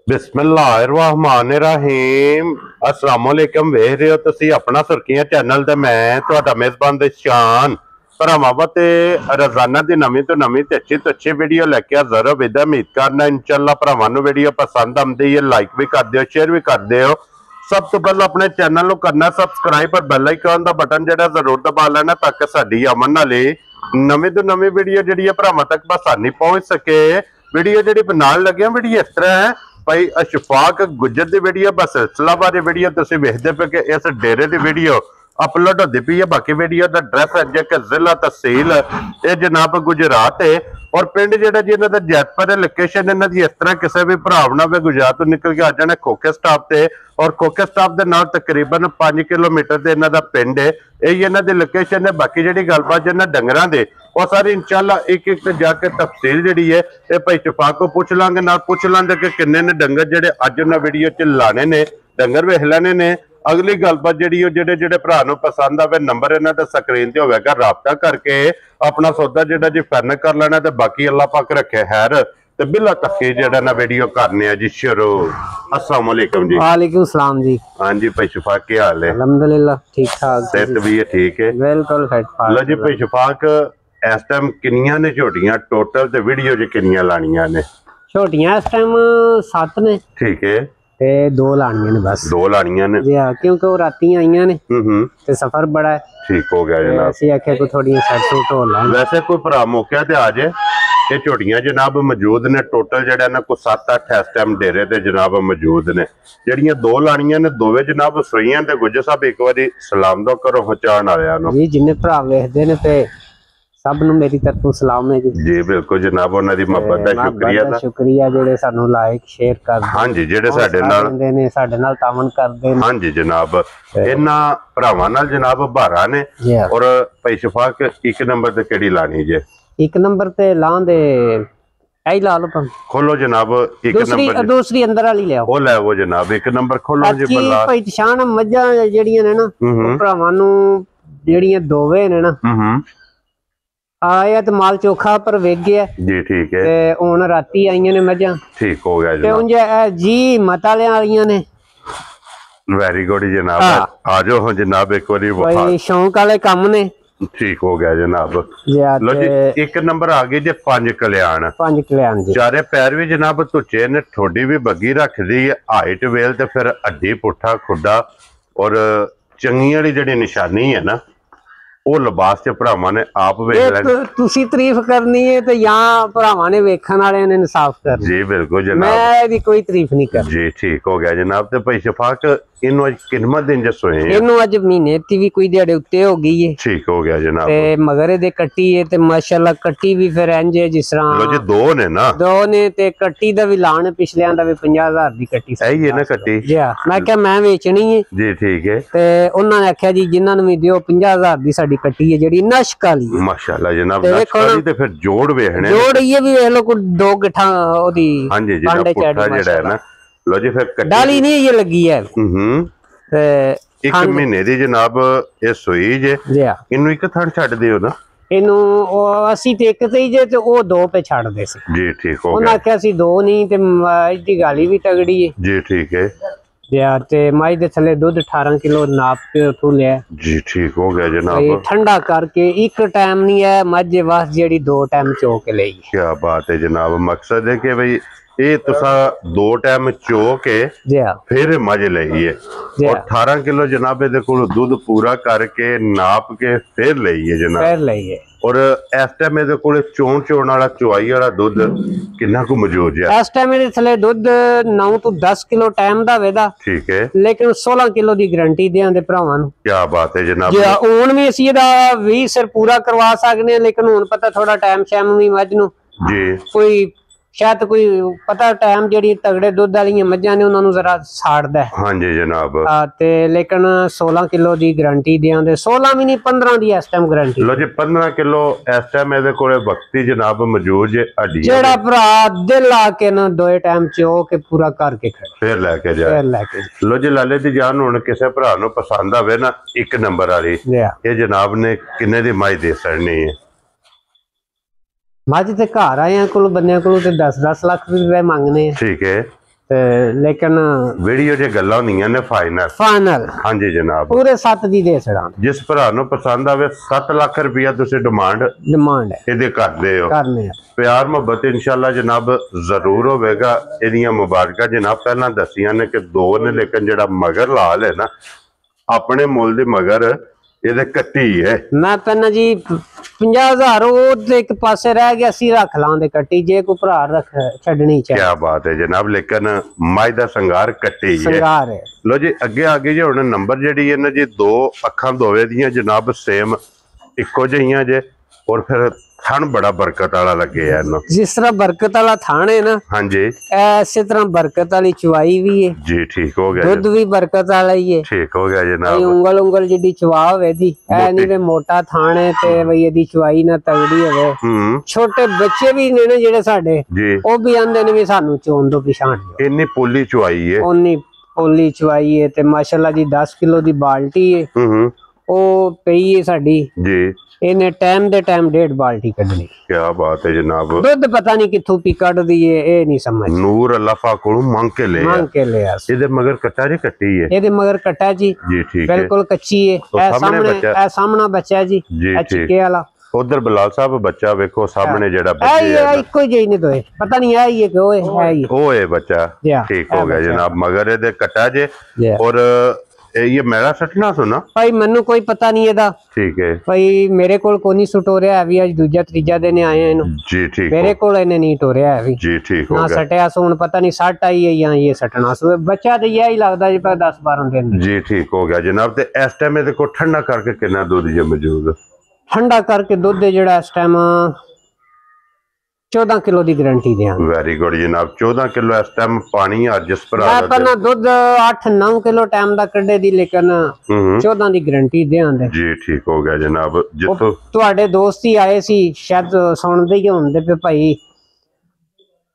बिस्मिल्लाहिर्रहमानिर्रहीम अस्सलाम वालेकुम। वेख रहे हो तुसी अपना सुर्खियां चैनल ते मैं तुहाडा मेजबान शान भरावां ते रोजाना दी नवीं तो नवीं ते अच्छी वीडियो लेके हाज़र हो। विद उम्मीद करना इंशाअल्लाह भरावां नूं वीडियो पसंद आंदी है, लाइक भी कर दिओ, शेयर भी कर दिओ। सब तो पहले अपने चैनल को करना सबसक्राइब और बेल आइकन का बटन जो जरूर दबा लेना ताकि साडी अमन वाली नवीं तो नवीं वीडियो जी भरावां तक आसानी पहुंच सके। वीडियो जी बनाने लगे वीडियो इस तरह है भाई अशफाक गुज्जर की वीडियो बस सिलसिला बारे वीडियो तुसीं वेखदे पे कि इस डेरे की वीडियो अपलोड होती पई है। बाकी वीडियो का एड्रैस है जे कि जिला तहसील ये जनाब गुजरात है और पिंड जिहड़ा जी इन्हां दा जैतपुर है। लोकेशन इन्हां दी इस तरह किसी भी भरा ना वे गुजरात तो निकल के आ जाने खोखे स्टाप से और खोखे स्टाप के नाल तकरीबन 5 किलोमीटर से इन्हां दा पिंड है। यही इन्हां दी लोकेशन है। बाकी जिहड़ी गलबात जिन्हां डंगरां दे और सारी इंशाअल्लाह एक एक जाके तफसील जी है ये भाई शफाक को पूछ लांगे ना पूछ लांगे कि किन्ने ने डंगर जेडे अज उन्हें वीडियो च लाने ने डंगर वेख लेने ने। अगली गलबात जी जेडे जेडे भरा नूं पसंद आवे नंबर इन्हां दा स्क्रीन ते होवेगा, राबता करके अपना सौदा जेडा जी फाइनल कर लेना। ते बाकी अल्लाह पाक रखे खैर ते बिला तखी जेडा ना वीडियो करने आ जी शुरू। अस्सलाम वालेकुम जी। वालेकुम सलाम जी। हाँ जी भाई शफाक क्या हाल है? अल्हम्दुलिल्लाह ठीक ठाक। सेहत भी है ठीक है? बिल्कुल फिट फाट। लो जी भाई शफाक इस टाइम किनियां ने झोटियां टोटल ते वीडियो च किनियां लानियां ने? झोटियां इस टाइम 7 ने। ठीक है ते 2 लानियां ने बस। 2 लानियां ने जी हां, क्योंकि वो राती आईयां ने ते सफर बड़ा है। ठीक हो गया जनाब। ऐसी आखे को थोड़ी सेट सूट हो लें। वैसे कोई भरा मौके ते आ जाए ये झोटियां जनाब मौजूद ने टोटल जेड़ा ना कोई 7-8 इस टाइम डेरे ते जनाब मौजूद ने। जेड़ियां 2 लानियां ने दोवें जनाब सोईयां ते गुज्जर साहब एक बारी सलाम दो करो पहुंचाण वालियां नूं जी। जिन्ने भरा वेखदे ने ते सब नूं मेरी तरफों सलाम है जी। जी बिल्कुल जनाब उन्हां दी मोहब्बत दा शुक्रिया जेड़े सानू लाइक शेयर कर। हां जी जेड़े साडे नाल तावन करदे। हां जी जनाब इन्हां भरावां नाल जनाब भारा ने। और भाई शफाक एक नंबर ते केड़ी लानी जे? एक नंबर ते लां दे आई ला लो पन खोलो जनाब। एक नंबर दूसरी अंदर वाली ले आओ। ओ ले वो जनाब एक नंबर खोलो जी। बल्ला भाई शान मज्जां जेड़ियां ने ना भरावां नूं जेड़ियां दोवे ने ना आया तो माल चोखा पर वेग गया जी। ठीक है ते हुण राती आईयां ने मज्जां। ठीक हो गया जनाब। ते उंज जी मता ले आईयां ने। वेरी गुड जनाब। आ जाओ जनाब एक बारी भाई शौक वाले काम ने। ठीक हो गया जनाब। लो जी एक नंबर आ गई जी 5 कल्याण। 5 कल्याण जी। चारे पैर भी जनाब तुचे ने, ठोडी भी बग्गी रख दी, हाइट वेल ते फिर हड्डी पुठा खुडा और चंगी वाली जेडी निशानी है ना वो लिबास च भरावां ने आप वेख लेनी। तुसी तारीफ करनी है तो या भरावां ने वेखण वाले ने इंसाफ करना। जी बिल्कुल जनाब, मैं भी कोई तारीफ नहीं कर जी। ठीक हो गया जनाब। ते भाई शफाक इन्हों अज किन्ना दिन ज सोए? इन्हों अज महीने ती भी कोई दिहाड़े उत्ते हो गई है। ठीक हो गया जनाब। ते मगरे दे कट्टी है ते माशाल्लाह कट्टी भी फिर इंज है जिस तरह। लो जी 2 ने ना? 2 ने ते कट्टी दा भी लाण पिछलियां दा भी 50,000 दी कट्टी सही है ना कट्टी? जी हां। मैं क्या मैं बेचनी है जी। ठीक है ते उन्हां ने आख्या जी जिन्हां नूं भी दियो 50,000 दी साडी कट्टी है जेडी नश्क वाली। माशाल्लाह जनाब नश्क वाली ते फिर जोड़ वेखणे जोड़ ये भी वेख लो कोई 2 गिठा ओदी। हां जी जी पुट्ठा जेड़ा है ना। लो जी फिर कट्टी डाली नहीं ये लगी है। एक महीने दी जनाब ये सोई जे। इन्नू एक थण छड्ड दियो ना। इन्नू असि ते एक ते जे ते ओ 2 पे छड्ड दे सी जी। ठीक हो गया। उन्हां आख्या सी 2 नहीं ते इसदी गाली भी तगड़ी है जी। ठीक है यार ते माई दे थले दूध 18 किलो नाप के उथों लिया जी। ठीक हो गया जनाब। ठंडा करके एक टाइम नहीं है मझ वास जेडी 2 टाइम चो के ले। क्या बात है जनाब। मकसद है कि भाई ये तुसा 2 टाइम चो के फिर मझ लईए और 18 किलो जनाब दे कोल दूध पूरा करके नाप के फिर लईए जनाब। फिर लईए और इस टाइम मेरे कोल चोण वाला चुवाई वाला दूध कितना को मौजूद है? इस टाइम मेरे थले दूध 9 तो 10 किलो टाइम दा वेदा। ठीक है लेकिन 16 किलो दी गारंटी देंदे भरावां नूं। क्या बात है जनाब। जी हुण भी असीं दा 20 सिर पूरा करवा सकने लेकिन हुण पता थोड़ा टाइम शैम भी मझ नूं जी कोई शायद कोई पता टाइम जेडी तगड़े दूध वाली मझां ने उन्होंने जरा साड़दा है। हाँ जी जनाब ते लेकिन 16 किलो दी गारंटी देंदे 16 भी नहीं 15 दी इस टाइम गारंटी। लो जी 15 किलो इस टाइम मेरे कोले वक्ती जनाब मौजूद जे हड्डी जेड़ा भरा दिल आके ना 2 टाइम चो के पूरा करके खड़े फिर लेके जाए फिर लेके। लो जी लाले दी जान हुण किसे भरा नूं पसंद आवे ना 1 नंबर वाली ये जनाब ने किन्ने दी माई दे सड़नी है? ਮੱਝ ਤੇ ਘਰ ਆਇਆਂ ਕੋਲ ਬੰਦਿਆਂ ਕੋਲ ਤੇ 10-10 ਲੱਖ ਰੁਪਏ ਮੰਗਨੇ ਆ। ਠੀਕ ਹੈ ਤੇ ਲੇਕਿਨ ਵੀਡੀਓ 'ਚ ਗੱਲਾਂ ਹੁੰਦੀਆਂ ਨੇ ਫਾਈਨਲ। ਹਾਂਜੀ ਜਨਾਬ ਪੂਰੇ 7 ਦੀ ਦੇ ਛੜਾਂ। ਜਿਸ ਭਰਾ ਨੂੰ ਪਸੰਦ ਆਵੇ 7 ਲੱਖ ਰੁਪਇਆ ਤੁਸੀਂ ਡਿਮਾਂਡ ਹੈ ਇਹਦੇ ਕਰਦੇ ਹੋ। ਕਰਨੇ ਆ ਪਿਆਰ ਮੁਹੱਬਤ ਇਨਸ਼ਾਅੱਲਾ ਜਨਾਬ ਜ਼ਰੂਰ ਹੋਵੇਗਾ। ਇਹਦੀਆਂ ਮੁਬਾਰਕਾਂ ਜਨਾਬ ਪਹਿਲਾਂ ਦੱਸੀਆਂ ਨੇ ਕਿ 2 ਨੇ, ਲੇਕਿਨ ਜਿਹੜਾ ਮਗਰ ਲਾਲ ਹੈ ਨਾ ਆਪਣੇ ਮੁੱਲ ਦੀ ਮਗਰ ਇਹਦੇ ਕੱਟੀ ਹੈ। ਮੈਂ ਕਹਿੰਦਾ ਜੀ 50,000 ਉਹ ਤੇ ਇੱਕ ਪਾਸੇ ਰਹਿ ਗਿਆ ਸੀ, ਰੱਖ ਲਾਂਦੇ ਕੱਟੀ ਜੇ ਕੋਈ ਭਰਾ ਰੱਖ ਛੱਡਣੀ ਚਾਹੇ। ਕੀ ਬਾਤ ਹੈ ਜਨਾਬ, ਲੇਕਿਨ ਮੱਝ ਦਾ ਸੰਗਾਰ ਕੱਟੀ ਹੈ। ਲੋ ਜੀ ਅੱਗੇ ਆ ਗਏ ਜੀ ਹੁਣ ਨੰਬਰ ਜਿਹੜੀ ਹੈ ਨਾ ਜੀ 2 ਅੱਖਾਂ ਦੋਵੇਂ ਦੀਆਂ ਜਨਾਬ ਸੇਮ ਇੱਕੋ ਜਿਹੀਆਂ ਜੇ, ਔਰ ਫਿਰ ਥਣ ਬੜਾ ਬਰਕਤ ਵਾਲਾ ਲੱਗੇ ਆ ਇਹਨੂੰ। ਜਿਸ ਤਰ੍ਹਾਂ ਬਰਕਤ ਵਾਲਾ ਥਣ ਹੈ ਨਾ, ਹਾਂਜੀ ਐਸੇ ਤਰ੍ਹਾਂ ਬਰਕਤ ਵਾਲੀ ਚਵਾਈ ਵੀ ਹੈ ਜੀ। ਠੀਕ ਹੋ ਗਿਆ, ਦੁੱਧ ਵੀ ਬਰਕਤ ਵਾਲਾ ਹੀ ਹੈ। ਠੀਕ ਹੋ ਗਿਆ ਜਨਾਬ, ਉਂਗਲ ਜਿੱਡੀ ਚਵਾ ਹੋਵੇ ਦੀ, ਐ ਨਹੀਂ ਵੀ ਮੋਟਾ ਥਣ ਹੈ ਤੇ ਬਈ ਇਹਦੀ ਚਵਾਈ ਨਾ ਤਗੜੀ ਹੋਵੇ। ਛੋਟੇ ਬੱਚੇ ਵੀ ਨੇ ਨਾ ਜਿਹੜੇ ਸਾਡੇ, ਉਹ ਵੀ ਆਂਦੇ ਨੇ ਵੀ ਸਾਨੂੰ ਚੋਣ ਤੋਂ ਪਛਾਣ ਇੰਨੀ ਪੋਲੀ ਚਵਾਈ ਹੈ, ਉਨੀ ਪੋਲੀ ਚਵਾਈ ਹੈ। ਤੇ ਮਾਸ਼ਾਅੱਲਾ ਜੀ 10 ਕਿਲੋ ਦੀ ਬਾਲਟੀ ਹੈ, ਉਹ ਪਈ ਹੈ ਸਾਡੀ ਜੀ। ਇਹਨੇ ਟਾਈਮ ਦੇ ਟਾਈਮ 1.5 ਬਾਲਟੀ ਕੱਢਣੀ। ਕੀ ਬਾਤ ਹੈ ਜਨਾਬ, ਦੁੱਧ ਪਤਾ ਨਹੀਂ ਕਿੱਥੋਂ ਪੀ ਕੱਢਦੀ ਹੈ, ਇਹ ਨਹੀਂ ਸਮਝ। ਨੂਰ ਅੱਲਾਹ ਪਾਕ ਕੋਲੋਂ ਮੰਗ ਕੇ ਲਿਆ। ਇਹਦੇ ਮਗਰ ਕੱਟਾ ਜੀ ਕੱਟੀ ਹੈ, ਇਹਦੇ ਮਗਰ ਕੱਟਾ ਜੀ ਠੀਕ ਹੈ, ਬਿਲਕੁਲ ਕੱਚੀ ਹੈ। ਇਹ ਸਾਹਮਣਾ ਬੱਚਾ ਜੀ, ਇਹ ਚਿੱਕੇ ਵਾਲਾ। ਉਧਰ ਬਲਾਲ ਸਾਹਿਬ ਬੱਚਾ ਵੇਖੋ ਸਾਹਮਣੇ ਜਿਹੜਾ ਬੱਚਾ ਹੈ, ਇੱਕੋ ਜਿਹੀ ਨਹੀਂ ਦੋਏ, ਪਤਾ ਨਹੀਂ ਹੈ ਇਹ ਕਿ ਉਹ ਹੈ ਬੱਚਾ। ਠੀਕ ਹੋ ਗਿਆ ਜਨਾਬ, ਮਗਰ ਇਹਦੇ ਕੱਟਾ ਜੇ। ਔਰ ये मेरा सटना सुना भाई, मैनू कोई पता नहीं है। ठीक है भाई, मेरे कोल कोनी सुटोरिया है भी, आज दूजा तीजा दिन आए हैं जी। ठीक, मेरे कोल इन्हें नहीं टोरिया है भी जी। ठीक हो गया, ना सटिया सो हुन पता नहीं सट आई है या ये सटना सो बच्चा तो यही लगदा जी 10-12 दिन जी। ठीक हो गया जनाब, ते इस टाइम इहदे कोल ठंडा करके कितना दूध जे मौजूद? ठंडा करके दूध जेड़ा इस टाइम 14 किलो की गारंटी देंगे। वेरी गुड जनाब, 14 किलो इस टाइम पानी है। जिस पर अपना दूध 8-9 किलो टाइम दा कड्डे दी, लेकिन 14 की गारंटी देंगे जी। ठीक हो गया जनाब, जितो तुहाडे दोस्त ही आए सी शायद सुनदे ही होंदे पे भाई,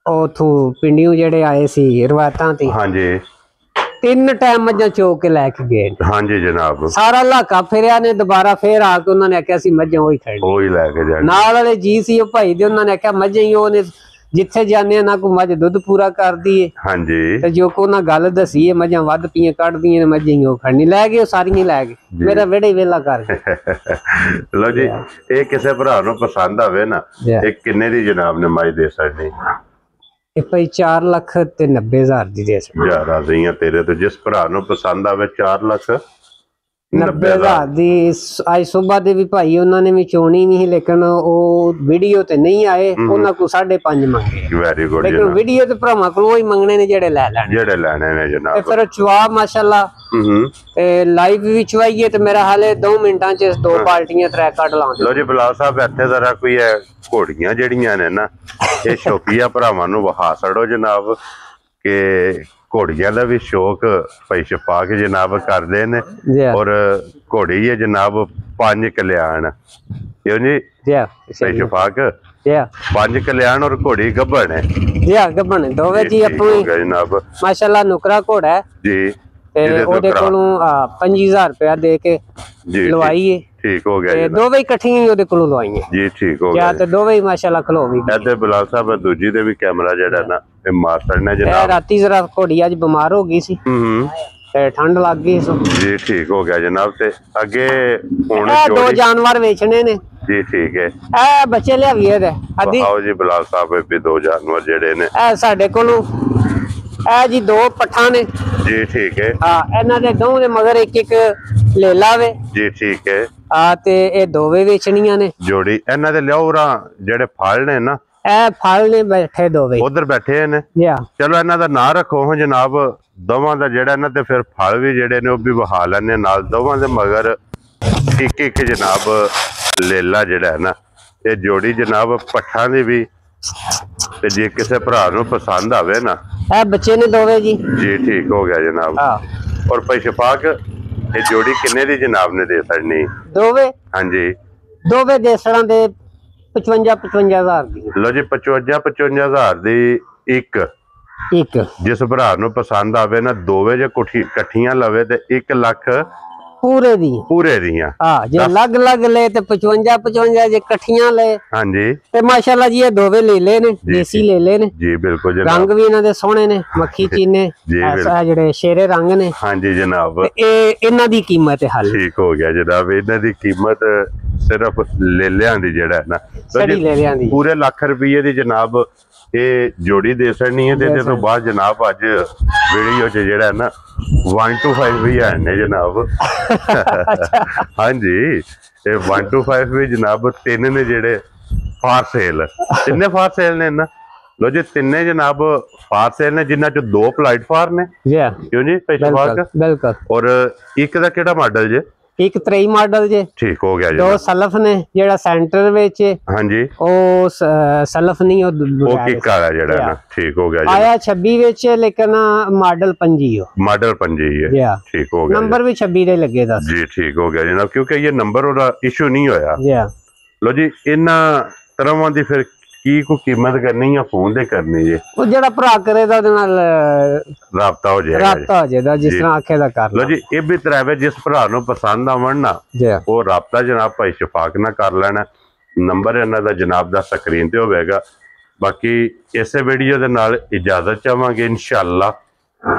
ओथों पिंडियों जेड़े आए सी रवायतां ते। हां जी, 3 टाइम मझां चोक के लैके गए। हाँ जी जनाब, सारा इलाका फिरिया ने, दोबारा फिर आके उन्होंने आख्या सी मझां ओही खड़ी, ओही लैके जानी। नाल वाले जी सी भाई दे, उन्होंने आख्या मझां ही ओने जिथे जाने ना कोई मझ दुध पूरा करदी है। हाँ जी, ते जो को ना गल दसी है मझां वध पीए कढदी है, मझां ही ओ खड़नी लै गए, सारियां लै गए, मेरा वेड़े वेला कर गए। लो जी, ये किसी भरा नूं पसंद आवे ना, एक किन्ने दी जनाब ने मझ दे सकदी? 4,90,000 ਦੀ ਦੇ ਸਕਦਾ। ਜ਼ਿਆਦਾ ਨਹੀਂ ਤੇਰੇ ਤੇ, ਜਿਸ ਭਰਾ ਨੂੰ ਪਸੰਦ ਆਵੇ 4,90,000 ਦੀ। ਅੱਜ ਸਵੇਰ ਦੇ ਵੀ ਭਾਈ ਉਹਨਾਂ ਨੇ ਵੀ ਚੋਣੀ ਨਹੀਂ, ਲੇਕਿਨ ਉਹ ਵੀਡੀਓ ਤੇ ਨਹੀਂ ਆਏ, ਉਹਨਾਂ ਕੋ 5.5 ਮੰਗੇ। ਵੈਰੀ ਗੁੱਡ, ਲੇਕਿਨ ਵੀਡੀਓ ਤੇ ਭਰਾਵਾਂ ਕੋਲ ਹੀ ਮੰਗਣੇ ਨੇ ਜਿਹੜੇ ਲੈ ਲੈਣੇ ਨੇ ਜਨਾਬ। ਤੇ ਫਿਰ ਚਵਾ ਮਾਸ਼ਾਅੱਲਾ ਤੇ ਲਾਈਵ ਵੀ ਚਵਾਈਏ ਤੇ ਮੇਰਾ ਹਾਲੇ 2 ਮਿੰਟਾਂ ਚ 2 ਬਾਲਟੀਆਂ 3 ਕੱਢ ਲਾਉਂਦੇ। ਲੋ ਜੀ ਬਲਾਲ ਸਾਹਿਬ, ਇੱਥੇ ਜ਼ਰਾ ਕੋਈ ਹੈ ਘੋੜੀਆਂ ਜਿਹੜੀਆਂ ਨੇ ਨਾ, ਇਹ ਸ਼ੌਕੀਆ ਭਰਾਵਾਂ ਨੂੰ ਵਿਖਾ ਛੜੋ ਜਨਾਬ, ਕਿ ਘੋੜੀਆਂ ਦਾ ਵੀ ਸ਼ੌਕ ਭਾਈ ਸ਼ਫਾਕ ਜਨਾਬ ਕਰਦੇ ਨੇ। ਔਰ ਘੋੜੀ ਹੈ ਜਨਾਬ 5 ਕਲਿਆਣ, ਕਿਉਂ ਜੀ ਭਾਈ ਸ਼ਫਾਕ? 5 ਕਲਿਆਣ ਔਰ ਘੋੜੀ ਗੱਭਣ ਹੈ ਜੀ। ਗੱਭਣ ਦੋਵੇਂ ਜੀ ਆਪਣੀ ਜਨਾਬ, ਮਾਸ਼ਾਅੱਲਾ ਨੁਕਰਾ ਘੋੜਾ ਹੈ ਜੀ। ਤੇ ਉਹਦੇ ਕੋਲੋਂ 25,000 ਰੁਪਇਆ ਦੇ ਕੇ ਲਵਾਈਏ। ਠੀਕ ਹੋ ਗਿਆ, ਦੋਵੇਂ ਇਕੱਠੀਆਂ ਹੀ ਉਹਦੇ ਕੋਲੋਂ ਲਵਾਈਆਂ ਜੀ। ਠੀਕ ਹੋ ਗਿਆ, ਤੇ ਦੋਵੇਂ ਹੀ ਮਾਸ਼ਾਅੱਲਾ ਖਲੋ ਵੀ ਗਏ। ਇੱਥੇ ਬਲਾਲ ਸਾਹਿਬ ਦੂਜੀ ਦੇ ਵੀ ਕੈਮਰਾ ਜਿਹੜਾ ਨਾ ਇਹ ਮਾਸਟਰ ਨੇ ਜਨਾਬ, ਰਾਤੀ ਜ਼ਰਾ ਘੋੜੀ ਅੱਜ ਬਿਮਾਰ ਹੋ ਗਈ ਸੀ ਤੇ ਠੰਡ ਲੱਗ ਗਈ ਜੀ। ਠੀਕ ਹੋ ਗਿਆ ਜਨਾਬ, ਤੇ ਅੱਗੇ ਹੁਣ 2 ਜਾਨਵਰ ਵੇਚਣੇ ਨੇ ਜੀ। ਠੀਕ ਹੈ, ਇਹ ਬੱਚੇ ਲਿਆਵੀਏ ਤੇ ਅੱਧੀ ਆਓ ਜੀ ਬਲਾਲ ਸਾਹਿਬ, ਵੀ 2 ਜਾਨਵਰ ਜਿਹੜੇ ਨੇ ਇਹ ਸਾਡੇ ਕੋਲੋਂ, ਇਹ ਜੀ 2 ਪੱਠਾਂ ਨੇ ਜੀ। ਠੀਕ ਹੈ, ਹਾਂ ਇਹਨਾਂ ਦੇ ਦੋਵਾਂ ਦੇ ਮਗਰ ਇੱਕ ਲੈ ਲਾਵੇ ਜੀ। ਠੀਕ ਹੈ, ਤੇ ਇਹ ਦੋਵੇਂ ਵੇਚਣੀਆਂ ਨੇ ਜੋੜੀ। ਇਹਨਾਂ ਦੇ ਲਿਆਓ ਜਿਹੜੇ ਫਲ ਨੇ ਨਾ, ਇਹ ਫਲ ਨੇ ਬੈਠੇ ਦੋਵੇਂ ਉਧਰ ਬੈਠੇ ਨੇ। ਚਲੋ ਇਹਨਾਂ ਦਾ ਨਾਂ ਰੱਖੋ ਜਨਾਬ, ਦੋਵਾਂ ਦਾ ਜਿਹੜਾ ਨਾ, ਤੇ ਫਿਰ ਫਲ ਵੀ ਜਿਹੜੇ ਨੇ ਉਹ ਵੀ ਵਹਾ ਲੈਣੇ ਨਾਲ। ਦੋਵਾਂ ਦੇ ਮਗਰ ਇੱਕ ਜਨਾਬ ਲੇਲਾ ਜਿਹੜਾ ਹੈ ਨਾ, ਇਹ ਜੋੜੀ ਜਨਾਬ ਪੱਠਾਂ ਦੀ ਵੀ। ਤੇ ਜੇ ਕਿਸੇ ਭਰਾ ਨੂੰ ਪਸੰਦ ਆਵੇ ਨਾ, ਇਹ ਬੱਚੇ ਨੇ ਦੋਵੇਂ ਜੀ ਜੀ। ਠੀਕ ਹੋ ਗਿਆ ਜਨਾਬ। ਔਰ ਭਾਈ ਸ਼ਫਾਕ, ਇਹ ਜੋੜੀ ਕਿੰਨੇ ਦੀ ਜਨਾਬ ਨੇ ਦੇ ਸਕਣੀ? ਦੋਵੇਂ ਹਾਂਜੀ, ਦੋਵੇਂ ਦੇ ਸੜਾਂ ਦੇ 55,000 ਦੀ। ਲੋ ਜੀ 55,000 ਦੀ ਇੱਕ। ਜਿਸ ਭਰਾ ਨੂੰ ਪਸੰਦ ਆਵੇ ਨਾ, ਦੋਵੇਂ ਜੇ ਇਕੱਠੀਆਂ ਲਵੇ ਤੇ 1,00,000 ਪੂਰੇ ਦੀਆਂ ਹਾਂ ਜੇ ਅਲੱਗ ਅਲੱਗ ਲੈ ਤੇ 55 ਜੇ ਇਕੱਠੀਆਂ ਲੈ ਹਾਂਜੀ ਤੇ ਮਾਸ਼ਾਅੱਲਾ ਜੀ ਇਹ ਦੋਵੇਂ ਲੈ ਲੈ ਨੇ ਦੇਸੀ ਲੈ ਲੈ ਨੇ ਜੀ ਬਿਲਕੁਲ ਰੰਗ ਵੀ ਇਹਨਾਂ ਦੇ ਸੋਹਣੇ ਨੇ ਮੱਖੀ ਚੀਨੇ ਐਸਾ ਜਿਹੜੇ ਸ਼ੇਰੇ ਰੰਗ ਨੇ ਹਾਂਜੀ ਜਨਾਬ ਇਹ ਇਹਨਾਂ ਦੀ ਕੀਮਤ ਹੈ ਹਾਲ ਠੀਕ ਹੋ ਗਿਆ ਜਨਾਬ ਇਹਨਾਂ ਦੀ ਕੀਮਤ ਸਿਰਫ ਲੇਲਿਆਂ ਦੀ ਜਿਹੜਾ ਨਾ ਪੂਰੇ ਲੱਖ ਰੁਪਏ ਦੀ ਜਨਾਬ ਇਹ ਜੋੜੀ ਦੇ ਸਕਣੀ ਹੈ ਤੇ ਇਹਦੇ ਤੋਂ ਬਾਅਦ ਜਨਾਬ ਅੱਜ ਵੀਡੀਓ 'ਚ ਜਿਹੜਾ ਨਾ 1 to 5 ਵੀ ਹੈ ਨੇ ਜਨਾਬ ਹਾਂਜੀ ਇਹ 1 to 5 ਵੀ ਜਨਾਬ ਤਿੰਨ ਨੇ ਜਿਹੜੇ ਫਾਰ ਸੇਲ ਤਿੰਨੇ ਫਾਰ ਸੇਲ ਨੇ ਨਾ ਲੋ ਜੀ ਤਿੰਨੇ ਜਨਾਬ ਫਾਰ ਸੇਲ ਨੇ ਜਿਨ੍ਹਾਂ ਚ ਦੋ ਪਲਾਈਟ ਫਾਰ ਨੇ ਕਿਉਂ ਜੀ ਬਿਲਕੁਲ ਔਰ ਇੱਕ ਦਾ ਕਿਹੜਾ ਮਾਡਲ ਜੇ ਇੱਕ 23 ਮਾਡਲ ਜੇ ਠੀਕ ਹੋ ਗਿਆ ਜੀ ਦੋ ਸਲਫ ਨੇ ਜਿਹੜਾ ਸੈਂਟਰ ਵਿੱਚ ਹਾਂਜੀ ਉਹ ਸਲਫ ਨਹੀਂ ਉਹ ਕਿੱਕ ਵਾਲਾ ਜਿਹੜਾ ਨਾ ਠੀਕ ਹੋ ਗਿਆ ਜੀ ਆਇਆ 26 ਵਿੱਚ ਲੇਕਿਨ ਮਾਡਲ 25 ਮਾਡਲ 25 ਹੈ ਠੀਕ ਹੋ ਗਿਆ ਨੰਬਰ ਵੀ 26 ਦੇ ਲੱਗੇ ਦਾ ਜੀ ਠੀਕ ਹੋ ਗਿਆ ਜਨਾਬ ਕਿਉਂਕਿ ਇਹ ਨੰਬਰ ਉਹਦਾ ਇਸ਼ੂ ਨਹੀਂ ਹੋਇਆ ਲੋ ਜੀ ਇਹਨਾਂ ਤਰ੍ਹਾਂ ਦੀ ਫਿਰ ਕੀ ਕੋ ਕੀਮਤ ਕਰਨੀ ਜਾਂ ਫੋਨ ਦੇ ਕਰਨੀ ਜੇ ਉਹ ਜਿਹੜਾ ਭਰਾ ਕਰੇਗਾ ਉਹਦੇ ਨਾਲ ਰਾਬਤਾ ਹੋ ਜਾਏਗਾ ਜਿਸ ਤਰ੍ਹਾਂ ਆਖੇ ਦਾ ਕਰ ਲੋ ਜੀ ਇਹ ਵੀ ਤਰਾਵੇ ਜਿਸ ਭਰਾ ਨੂੰ ਪਸੰਦ ਆਵਣ ਨਾ ਉਹ ਰਾਬਤਾ ਜਨਾਬ ਭਾਈ ਸ਼ਫਾਕ ਨਾਲ ਕਰ ਲੈਣਾ ਨੰਬਰ ਇਹਨਾਂ ਦਾ ਜਨਾਬ ਦਾ ਸਕਰੀਨ ਤੇ ਹੋਵੇਗਾ ਬਾਕੀ ਇਸੇ ਵੀਡੀਓ ਦੇ ਨਾਲ ਇਜਾਜ਼ਤ ਚਾਹਾਂਗੇ ਇਨਸ਼ਾਅੱਲਾ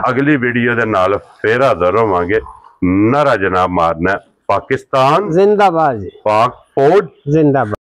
ਅਗਲੀ ਵੀਡੀਓ ਦੇ ਨਾਲ ਫੇਰ ਹਾਜ਼ਰ ਹੋਵਾਂਗੇ ਨਾਰਾ ਜਨਾਬ ਮਾਰਨਾ ਪਾਕਿਸਤਾਨ ਜ਼ਿੰਦਾਬਾਦ ਪਾਕ ਫੌਜ ਜ਼ਿੰਦਾਬਾਦ